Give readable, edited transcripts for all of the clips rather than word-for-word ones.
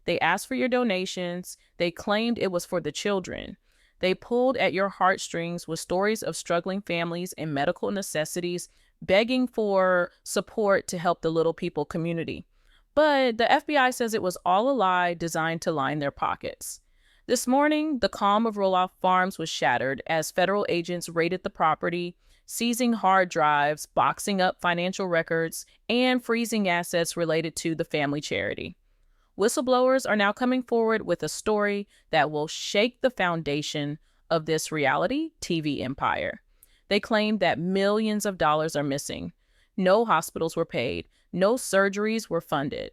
They asked for your donations. They claimed it was for the children. They pulled at your heartstrings with stories of struggling families and medical necessities, begging for support to help the little people community. But the FBI says it was all a lie designed to line their pockets. This morning, the calm of Roloff Farms was shattered as federal agents raided the property, seizing hard drives, boxing up financial records, and freezing assets related to the family charity. Whistleblowers are now coming forward with a story that will shake the foundation of this reality TV empire. They claim that millions of dollars are missing. No hospitals were paid. No surgeries were funded.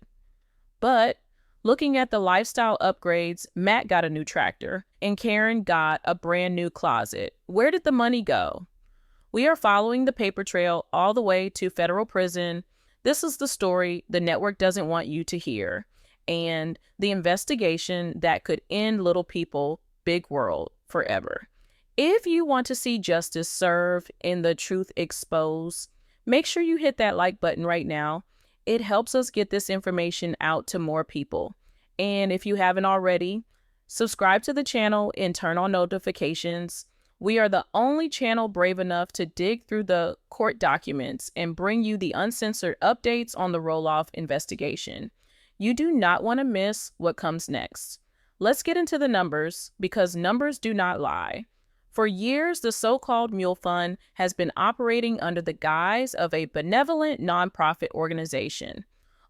But looking at the lifestyle upgrades, Matt got a new tractor and Caryn got a brand new closet. Where did the money go? We are following the paper trail all the way to federal prison. This is the story the network doesn't want you to hear, and the investigation that could end little people, big world forever. If you want to see justice served and the truth exposed, make sure you hit that like button right now. It helps us get this information out to more people. And if you haven't already, subscribe to the channel and turn on notifications. We are the only channel brave enough to dig through the court documents and bring you the uncensored updates on the Roloff investigation. You do not want to miss what comes next. Let's get into the numbers, because numbers do not lie. For years, the so-called Mule Fund has been operating under the guise of a benevolent nonprofit organization.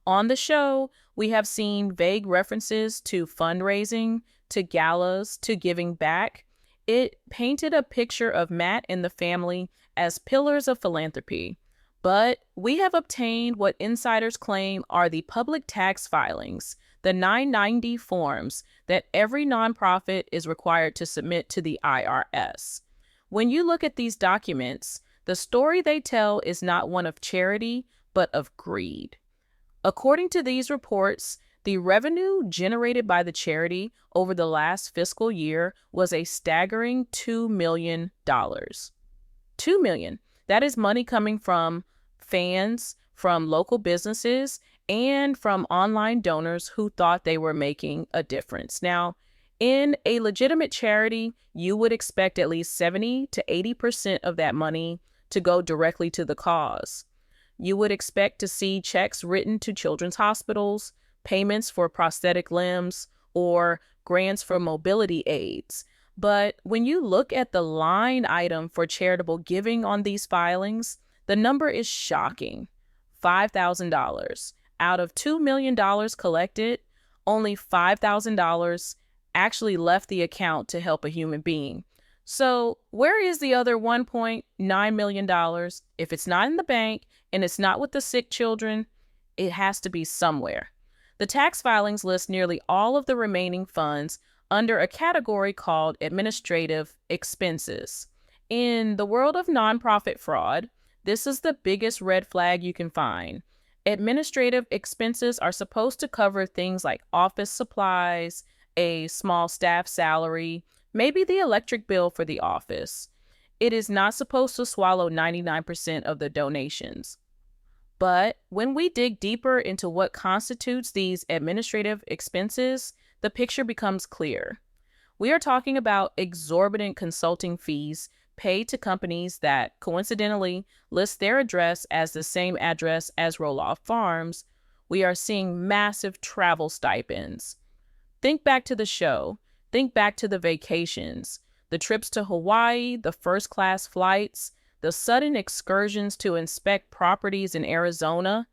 On the show, we have seen vague references to fundraising, to galas, to giving back. It painted a picture of Matt and the family as pillars of philanthropy. But we have obtained what insiders claim are the public tax filings, the 990 forms that every nonprofit is required to submit to the IRS. When you look at these documents, the story they tell is not one of charity, but of greed. According to these reports, the revenue generated by the charity over the last fiscal year was a staggering $2 million. $2 million. That is money coming from fans, from local businesses, and from online donors who thought they were making a difference. Now, in a legitimate charity, you would expect at least 70 to 80% of that money to go directly to the cause. You would expect to see checks written to children's hospitals, payments for prosthetic limbs, or grants for mobility aids. But when you look at the line item for charitable giving on these filings, the number is shocking. $5,000. Out of $2 million collected, only $5,000 actually left the account to help a human being. So where is the other $1.9 million? If it's not in the bank and it's not with the sick children, it has to be somewhere. The tax filings list nearly all of the remaining funds under a category called administrative expenses. In the world of nonprofit fraud, this is the biggest red flag you can find. Administrative expenses are supposed to cover things like office supplies, a small staff salary, maybe the electric bill for the office. It is not supposed to swallow 99% of the donations. But when we dig deeper into what constitutes these administrative expenses, the picture becomes clear. We are talking about exorbitant consulting fees paid to companies that coincidentally list their address as the same address as Roloff Farms. We are seeing massive travel stipends. Think back to the show. Think back to the vacations, the trips to Hawaii, the first-class flights, the sudden excursions to inspect properties in Arizona.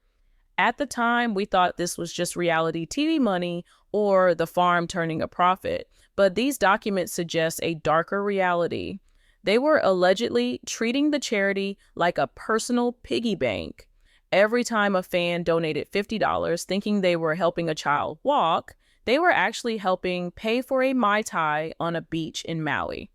At the time, we thought this was just reality TV money or the farm turning a profit. But these documents suggest a darker reality. They were allegedly treating the charity like a personal piggy bank. Every time a fan donated $50 thinking they were helping a child walk, they were actually helping pay for a Mai Tai on a beach in Maui.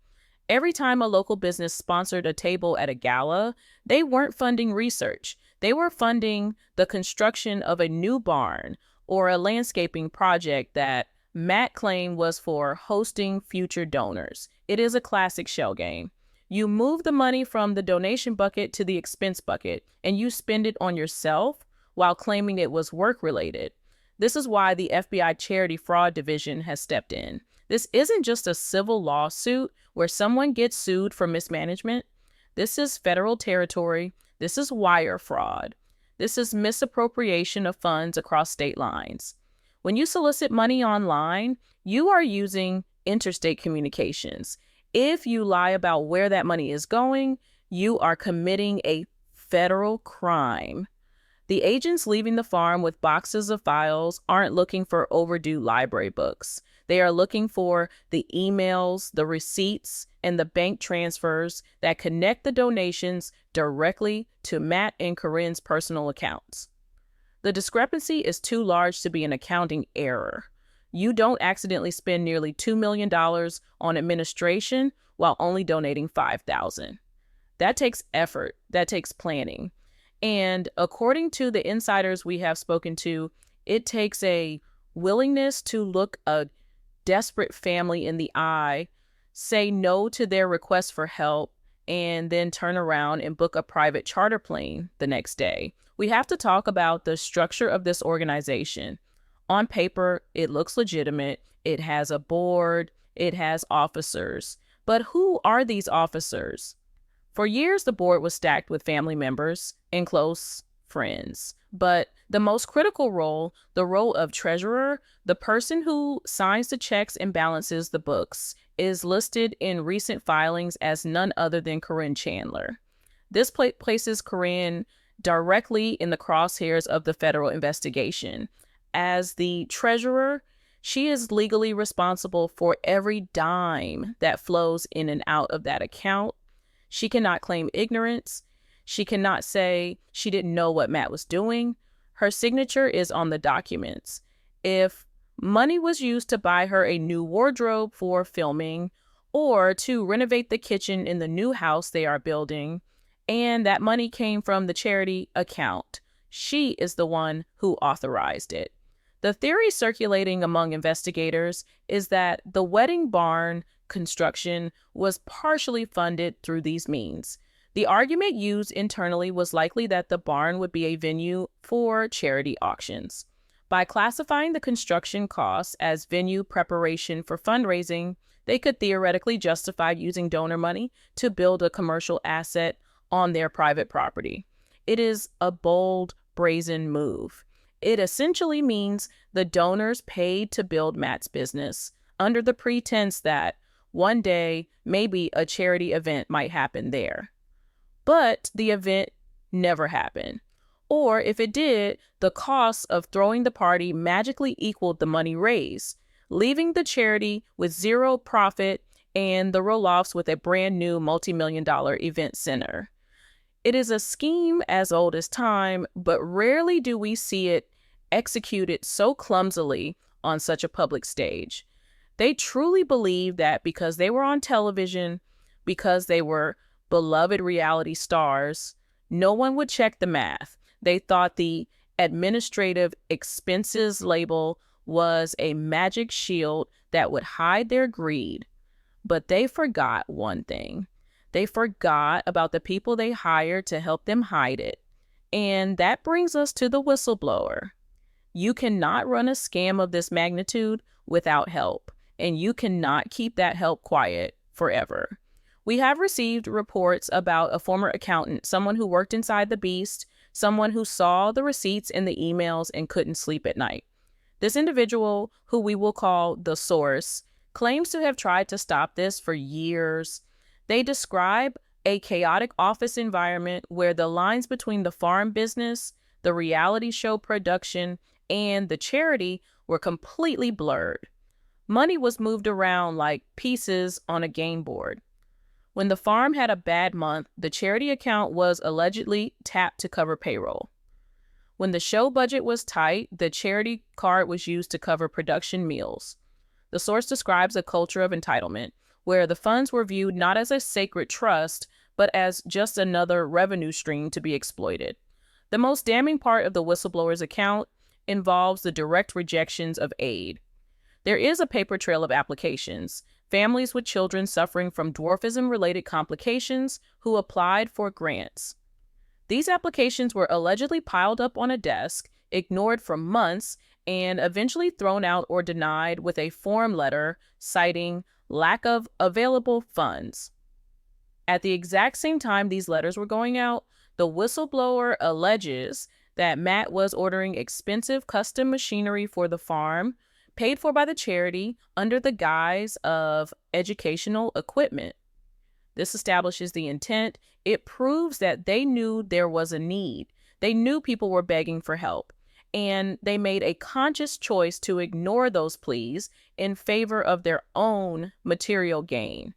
Every time a local business sponsored a table at a gala, they weren't funding research. They were funding the construction of a new barn or a landscaping project that Matt claimed was for hosting future donors. It is a classic shell game. You move the money from the donation bucket to the expense bucket, and you spend it on yourself while claiming it was work-related. This is why the FBI Charity Fraud Division has stepped in. This isn't just a civil lawsuit where someone gets sued for mismanagement. This is federal territory. This is wire fraud. This is misappropriation of funds across state lines. When you solicit money online, you are using interstate communications. If you lie about where that money is going, you are committing a federal crime. The agents leaving the farm with boxes of files aren't looking for overdue library books. They are looking for the emails, the receipts, and the bank transfers that connect the donations directly to Matt and Caryn's personal accounts. The discrepancy is too large to be an accounting error. You don't accidentally spend nearly $2 million on administration while only donating $5,000. That takes effort. That takes planning. And according to the insiders we have spoken to, it takes a willingness to look a desperate family in the eye, say no to their request for help, and then turn around and book a private charter plane the next day. We have to talk about the structure of this organization. On paper, it looks legitimate. It has a board. It has officers. But who are these officers? For years, the board was stacked with family members and close friends. But the most critical role, the role of treasurer, the person who signs the checks and balances the books, is listed in recent filings as none other than Caryn Chandler. This places Caryn directly in the crosshairs of the federal investigation. As the treasurer, she is legally responsible for every dime that flows in and out of that account. She cannot claim ignorance. She cannot say she didn't know what Matt was doing. Her signature is on the documents. If money was used to buy her a new wardrobe for filming or to renovate the kitchen in the new house they are building, and that money came from the charity account, she is the one who authorized it. The theory circulating among investigators is that the wedding barn construction was partially funded through these means. The argument used internally was likely that the barn would be a venue for charity auctions. By classifying the construction costs as venue preparation for fundraising, they could theoretically justify using donor money to build a commercial asset on their private property. It is a bold, brazen move. It essentially means the donors paid to build Matt's business under the pretense that one day maybe a charity event might happen there. But the event never happened. Or if it did, the cost of throwing the party magically equaled the money raised, leaving the charity with zero profit and the Roloffs with a brand new multi-million-dollar event center. It is a scheme as old as time, but rarely do we see it executed so clumsily on such a public stage. They truly believed that because they were on television, because they were beloved reality stars, no one would check the math. They thought the administrative expenses label was a magic shield that would hide their greed. But they forgot one thing. They forgot about the people they hired to help them hide it. And that brings us to the whistleblower. You cannot run a scam of this magnitude without help, and you cannot keep that help quiet forever. We have received reports about a former accountant, someone who worked inside the beast, someone who saw the receipts and the emails and couldn't sleep at night. This individual, who we will call the source, claims to have tried to stop this for years. They describe a chaotic office environment where the lines between the farm business, the reality show production, and the charity were completely blurred. Money was moved around like pieces on a game board. When the farm had a bad month, the charity account was allegedly tapped to cover payroll. When the show budget was tight, the charity card was used to cover production meals. The source describes a culture of entitlement, where the funds were viewed not as a sacred trust, but as just another revenue stream to be exploited. The most damning part of the whistleblower's account involves the direct rejections of aid. There is a paper trail of applications, families with children suffering from dwarfism-related complications who applied for grants. These applications were allegedly piled up on a desk, ignored for months, and eventually thrown out or denied with a form letter citing lack of available funds. At the exact same time these letters were going out, the whistleblower alleges that Matt was ordering expensive custom machinery for the farm, paid for by the charity under the guise of educational equipment. This establishes the intent. It proves that they knew there was a need. They knew people were begging for help, and they made a conscious choice to ignore those pleas in favor of their own material gain.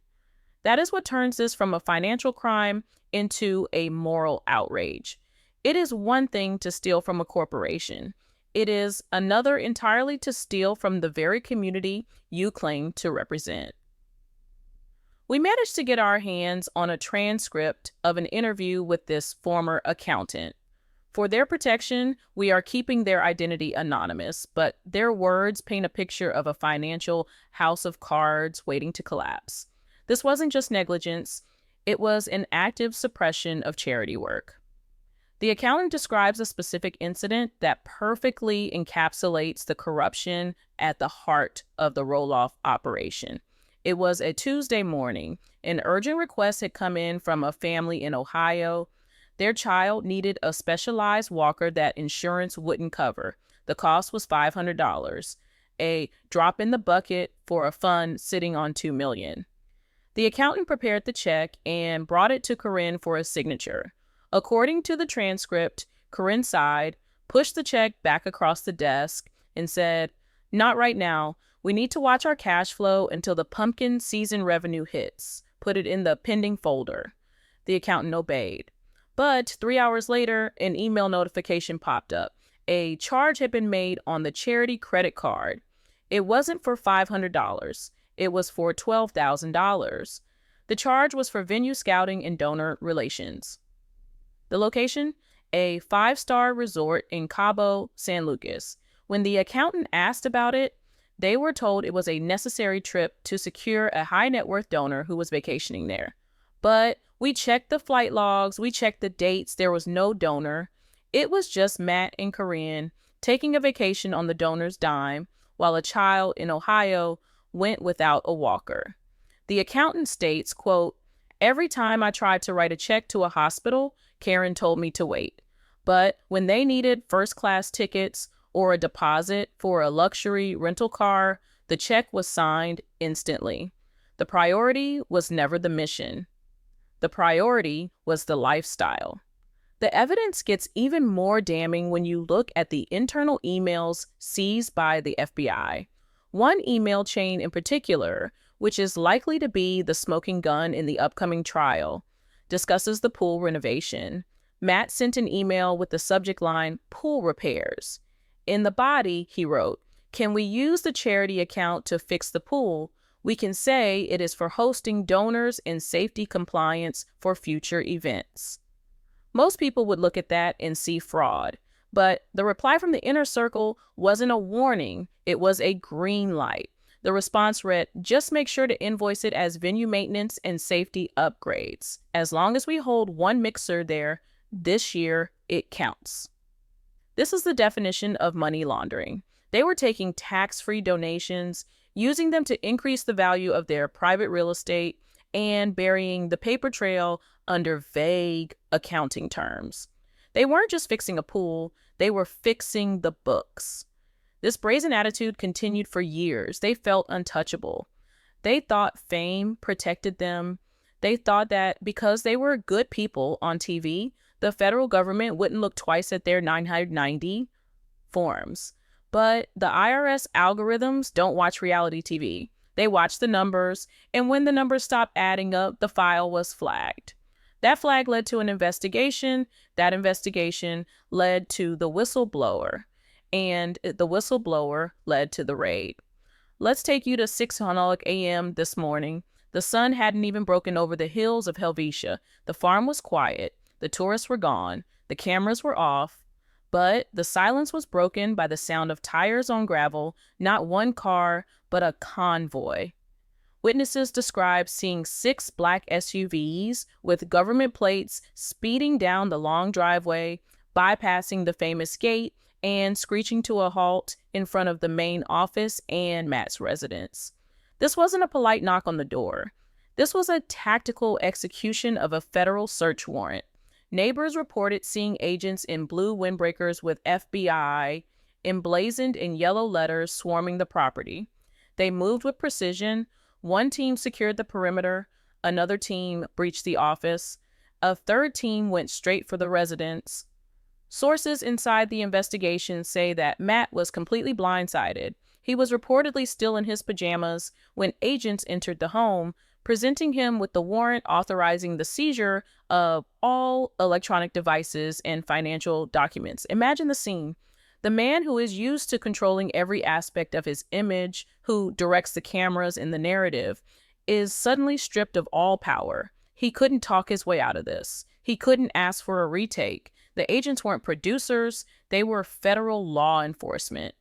That is what turns this from a financial crime into a moral outrage. It is one thing to steal from a corporation. It is another entirely to steal from the very community you claim to represent. We managed to get our hands on a transcript of an interview with this former accountant. For their protection, we are keeping their identity anonymous, but their words paint a picture of a financial house of cards waiting to collapse. This wasn't just negligence, it was an active suppression of charity work. The accountant describes a specific incident that perfectly encapsulates the corruption at the heart of the Roloff operation. It was a Tuesday morning. An urgent request had come in from a family in Ohio. Their child needed a specialized walker that insurance wouldn't cover. The cost was $500, a drop in the bucket for a fund sitting on $2 million. The accountant prepared the check and brought it to Caryn for a signature. According to the transcript, Caryn sighed, pushed the check back across the desk, and said, "Not right now. We need to watch our cash flow until the pumpkin season revenue hits. Put it in the pending folder." The accountant obeyed. But 3 hours later, an email notification popped up. A charge had been made on the charity credit card. It wasn't for $500. It was for $12,000. The charge was for venue scouting and donor relations. The location? A 5-star resort in Cabo San Lucas. When the accountant asked about it, they were told it was a necessary trip to secure a high net worth donor who was vacationing there. But we checked the flight logs, we checked the dates, there was no donor. It was just Matt and Caryn taking a vacation on the donor's dime while a child in Ohio went without a walker. The accountant states, quote, "Every time I tried to write a check to a hospital, Caryn told me to wait. But when they needed first-class tickets or a deposit for a luxury rental car, the check was signed instantly. The priority was never the mission. The priority was the lifestyle." The evidence gets even more damning when you look at the internal emails seized by the FBI. One email chain in particular, which is likely to be the smoking gun in the upcoming trial, discusses the pool renovation. Matt sent an email with the subject line, "Pool repairs." In the body, he wrote, "Can we use the charity account to fix the pool? We can say it is for hosting donors and safety compliance for future events." Most people would look at that and see fraud, but the reply from the inner circle wasn't a warning, it was a green light. The response read, "Just make sure to invoice it as venue maintenance and safety upgrades. As long as we hold one mixer there this year, it counts." This is the definition of money laundering. They were taking tax-free donations, using them to increase the value of their private real estate, and burying the paper trail under vague accounting terms. They weren't just fixing a pool, they were fixing the books. This brazen attitude continued for years. They felt untouchable. They thought fame protected them. They thought that because they were good people on TV, the federal government wouldn't look twice at their 990 forms. But the IRS algorithms don't watch reality TV. They watch the numbers, and when the numbers stopped adding up, the file was flagged. That flag led to an investigation. That investigation led to the whistleblower, and the whistleblower led to the raid. Let's take you to 6:00 a.m. this morning. The sun hadn't even broken over the hills of Helvetia. The farm was quiet. The tourists were gone. The cameras were off. But the silence was broken by the sound of tires on gravel, not one car, but a convoy. Witnesses described seeing 6 black SUVs with government plates speeding down the long driveway, bypassing the famous gate, and screeching to a halt in front of the main office and Matt's residence. This wasn't a polite knock on the door. This was a tactical execution of a federal search warrant. Neighbors reported seeing agents in blue windbreakers with FBI emblazoned in yellow letters swarming the property. They moved with precision. One team secured the perimeter, another team breached the office, a third team went straight for the residence. Sources inside the investigation say that Matt was completely blindsided. He was reportedly still in his pajamas when agents entered the home, presenting him with the warrant authorizing the seizure of all electronic devices and financial documents. Imagine the scene. The man who is used to controlling every aspect of his image, who directs the cameras in the narrative, is suddenly stripped of all power. He couldn't talk his way out of this. He couldn't ask for a retake. The agents weren't producers. They were federal law enforcement.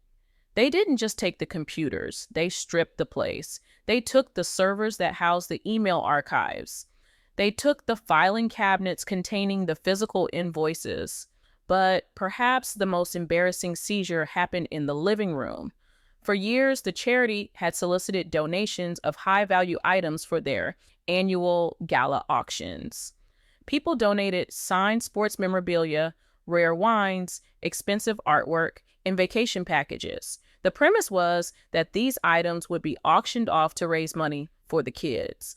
They didn't just take the computers. They stripped the place. They took the servers that housed the email archives. They took the filing cabinets containing the physical invoices. But perhaps the most embarrassing seizure happened in the living room. For years, the charity had solicited donations of high-value items for their annual gala auctions. People donated signed sports memorabilia, rare wines, expensive artwork, and vacation packages. The premise was that these items would be auctioned off to raise money for the kids.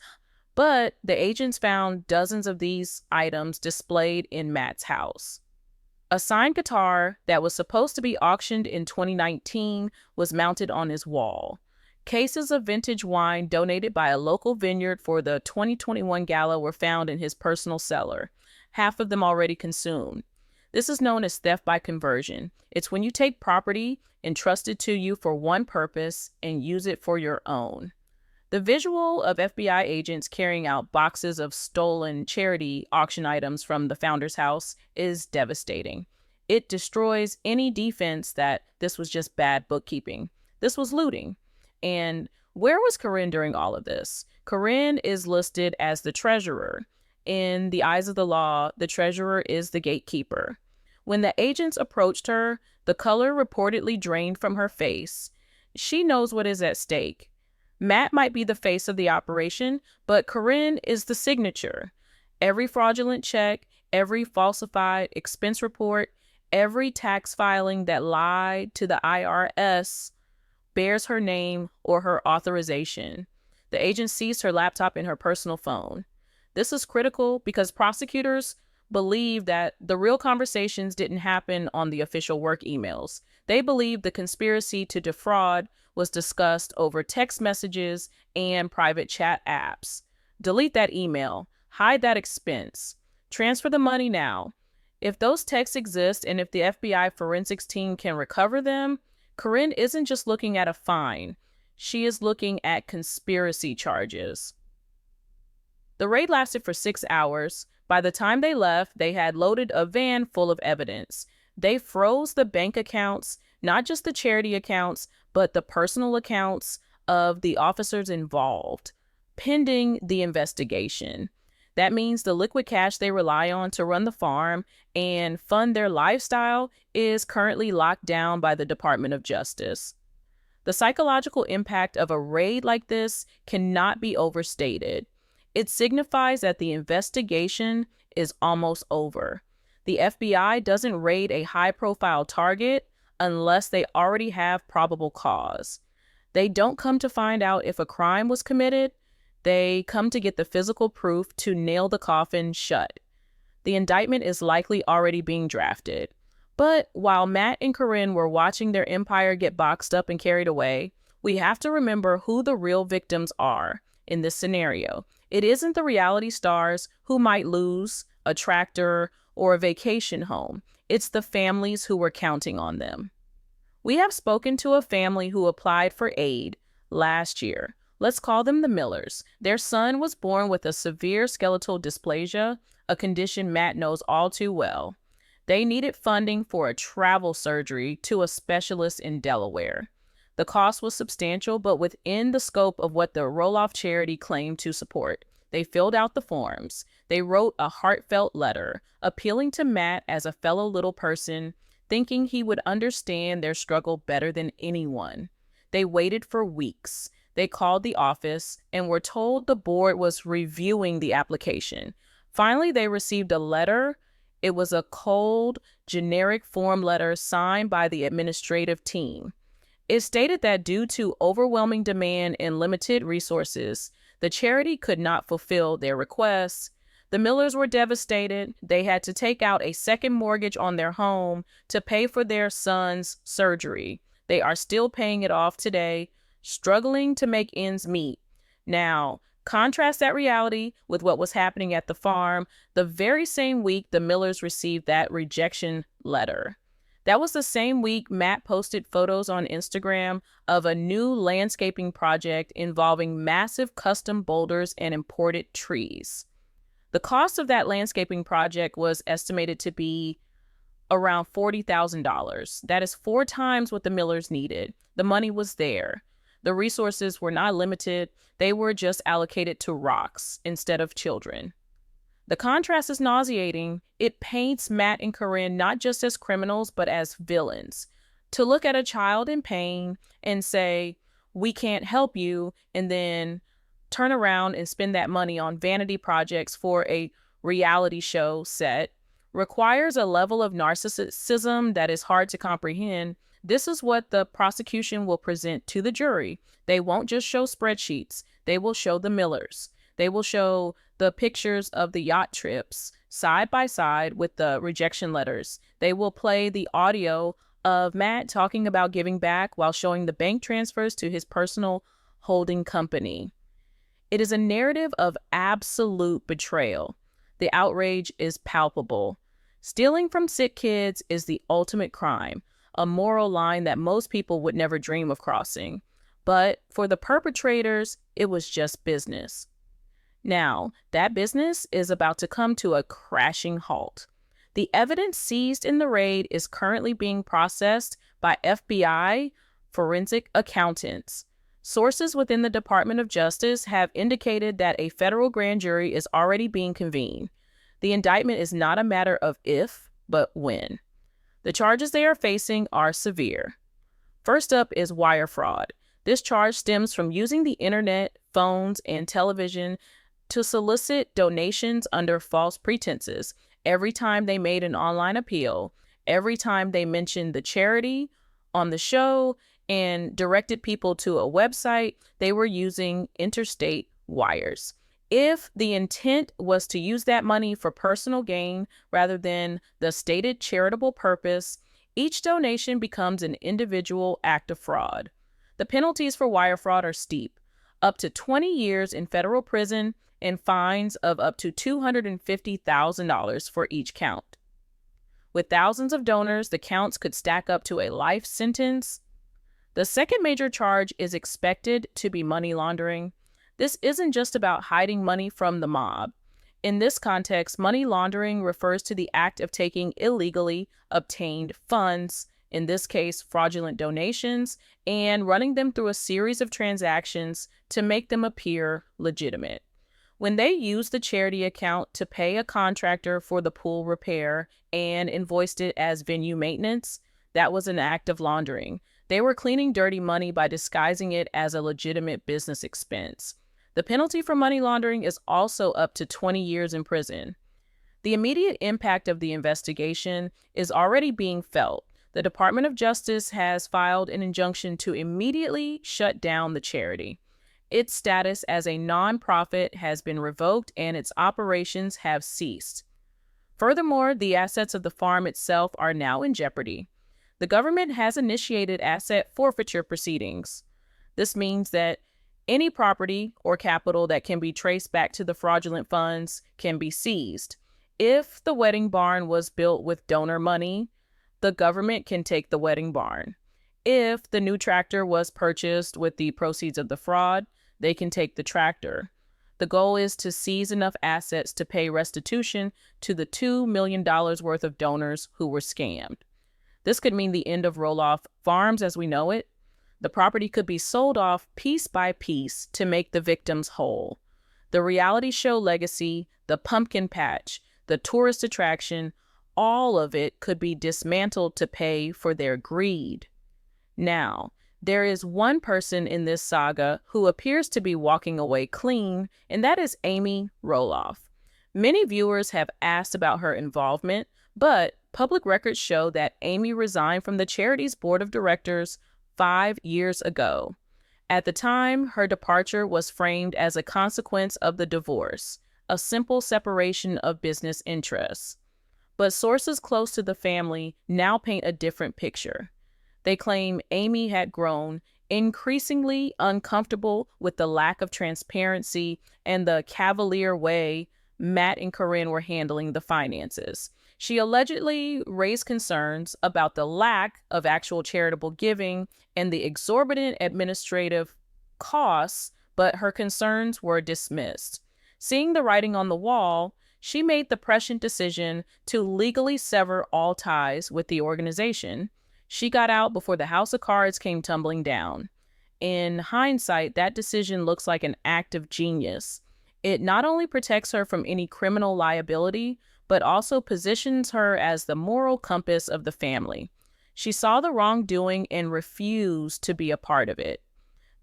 But the agents found dozens of these items displayed in Matt's house. A signed guitar that was supposed to be auctioned in 2019 was mounted on his wall. Cases of vintage wine donated by a local vineyard for the 2021 gala were found in his personal cellar, half of them already consumed. This is known as theft by conversion. It's when you take property entrusted to you for one purpose and use it for your own. The visual of FBI agents carrying out boxes of stolen charity auction items from the founder's house is devastating. It destroys any defense that this was just bad bookkeeping. This was looting. And where was Caryn during all of this? Caryn is listed as the treasurer. In the eyes of the law, the treasurer is the gatekeeper. When the agents approached her, the color reportedly drained from her face. She knows what is at stake. Matt might be the face of the operation, but Caryn is the signature. Every fraudulent check, every falsified expense report, every tax filing that lied to the IRS bears her name or her authorization. The agent seized her laptop and her personal phone. This is critical because prosecutors believe that the real conversations didn't happen on the official work emails. They believe the conspiracy to defraud was discussed over text messages and private chat apps. Delete that email. Hide that expense. Transfer the money now. If those texts exist and if the FBI forensics team can recover them, Caryn isn't just looking at a fine. She is looking at conspiracy charges. The raid lasted for 6 hours. By the time they left, they had loaded a van full of evidence. They froze the bank accounts, not just the charity accounts, but the personal accounts of the officers involved, pending the investigation. That means the liquid cash they rely on to run the farm and fund their lifestyle is currently locked down by the Department of Justice. The psychological impact of a raid like this cannot be overstated. It signifies that the investigation is almost over. The FBI doesn't raid a high-profile target unless they already have probable cause. They don't come to find out if a crime was committed. They come to get the physical proof to nail the coffin shut. The indictment is likely already being drafted. But while Matt and Caryn were watching their empire get boxed up and carried away, we have to remember who the real victims are in this scenario. It isn't the reality stars who might lose a tractor or a vacation home. It's the families who were counting on them. We have spoken to a family who applied for aid last year. Let's call them the Millers. Their son was born with a severe skeletal dysplasia, a condition Matt knows all too well. They needed funding for a travel surgery to a specialist in Delaware. The cost was substantial, but within the scope of what the Roloff charity claimed to support. They filled out the forms. They wrote a heartfelt letter, appealing to Matt as a fellow little person, thinking he would understand their struggle better than anyone. They waited for weeks. They called the office and were told the board was reviewing the application. Finally, they received a letter. It was a cold, generic form letter signed by the administrative team. It stated that due to overwhelming demand and limited resources, the charity could not fulfill their requests. The Millers were devastated. They had to take out a second mortgage on their home to pay for their son's surgery. They are still paying it off today, struggling to make ends meet. Now, contrast that reality with what was happening at the farm. The very same week the Millers received that rejection letter. That was the same week Matt posted photos on Instagram of a new landscaping project involving massive custom boulders and imported trees. The cost of that landscaping project was estimated to be around $40,000. That is 4 times what the Millers needed. The money was there. The resources were not limited. They were just allocated to rocks instead of children. The contrast is nauseating. It paints Matt and Caryn not just as criminals, but as villains. To look at a child in pain and say, "We can't help you," and then turn around and spend that money on vanity projects for a reality show set requires a level of narcissism that is hard to comprehend. This is what the prosecution will present to the jury. They won't just show spreadsheets. They will show the Millers. They will show the pictures of the yacht trips side by side with the rejection letters. They will play the audio of Matt talking about giving back while showing the bank transfers to his personal holding company. It is a narrative of absolute betrayal. The outrage is palpable. Stealing from sick kids is the ultimate crime, a moral line that most people would never dream of crossing. But for the perpetrators, it was just business. Now, that business is about to come to a crashing halt. The evidence seized in the raid is currently being processed by FBI forensic accountants. Sources within the Department of Justice have indicated that a federal grand jury is already being convened. The indictment is not a matter of if, but when. The charges they are facing are severe. First up is wire fraud. This charge stems from using the internet, phones, and television to solicit donations under false pretenses. Every time they made an online appeal, every time they mentioned the charity on the show and directed people to a website, they were using interstate wires. If the intent was to use that money for personal gain rather than the stated charitable purpose, each donation becomes an individual act of fraud. The penalties for wire fraud are steep, up to 20 years in federal prison and fines of up to $250,000 for each count. With thousands of donors, the counts could stack up to a life sentence. The second major charge is expected to be money laundering. This isn't just about hiding money from the mob. In this context, money laundering refers to the act of taking illegally obtained funds, in this case fraudulent donations, and running them through a series of transactions to make them appear legitimate. When they used the charity account to pay a contractor for the pool repair and invoiced it as venue maintenance, that was an act of laundering. They were cleaning dirty money by disguising it as a legitimate business expense. The penalty for money laundering is also up to 20 years in prison. The immediate impact of the investigation is already being felt. The Department of Justice has filed an injunction to immediately shut down the charity. Its status as a nonprofit has been revoked and its operations have ceased. Furthermore, the assets of the farm itself are now in jeopardy. The government has initiated asset forfeiture proceedings. This means that any property or capital that can be traced back to the fraudulent funds can be seized. If the wedding barn was built with donor money, the government can take the wedding barn. If the new tractor was purchased with the proceeds of the fraud, they can take the tractor. The goal is to seize enough assets to pay restitution to the $2 million worth of donors who were scammed. This could mean the end of Roloff Farms as we know it. The property could be sold off piece by piece to make the victims whole. The reality show legacy, the pumpkin patch, the tourist attraction, all of it could be dismantled to pay for their greed. Now, there is one person in this saga who appears to be walking away clean, and that is Amy Roloff. Many viewers have asked about her involvement, but public records show that Amy resigned from the charity's board of directors 5 years ago. At the time, her departure was framed as a consequence of the divorce, a simple separation of business interests. But sources close to the family now paint a different picture. They claim Amy had grown increasingly uncomfortable with the lack of transparency and the cavalier way Matt and Caryn were handling the finances. She allegedly raised concerns about the lack of actual charitable giving and the exorbitant administrative costs, but her concerns were dismissed. Seeing the writing on the wall, she made the prescient decision to legally sever all ties with the organization. She got out before the house of cards came tumbling down. In hindsight, that decision looks like an act of genius. It not only protects her from any criminal liability, but also positions her as the moral compass of the family. She saw the wrongdoing and refused to be a part of it.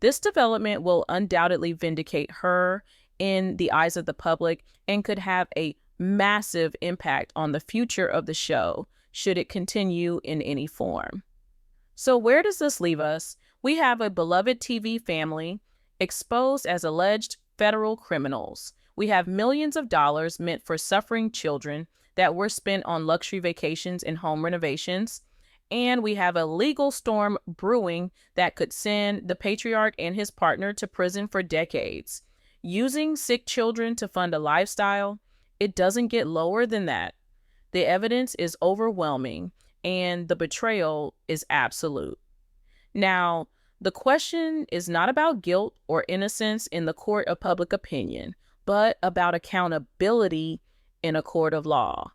This development will undoubtedly vindicate her in the eyes of the public and could have a massive impact on the future of the show, should it continue in any form. So where does this leave us? We have a beloved TV family exposed as alleged federal criminals. We have millions of dollars meant for suffering children that were spent on luxury vacations and home renovations. And we have a legal storm brewing that could send the patriarch and his partner to prison for decades. Using sick children to fund a lifestyle, it doesn't get lower than that. The evidence is overwhelming, and the betrayal is absolute. Now, the question is not about guilt or innocence in the court of public opinion, but about accountability in a court of law.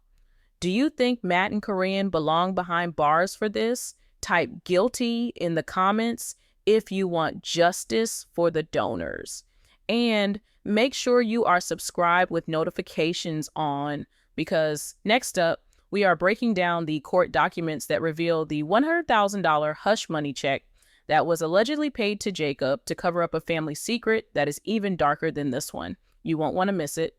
Do you think Matt and Caryn belong behind bars for this? Type guilty in the comments if you want justice for the donors. And make sure you are subscribed with notifications on, because next up, we are breaking down the court documents that reveal the $100,000 hush money check that was allegedly paid to Jacob to cover up a family secret that is even darker than this one. You won't want to miss it.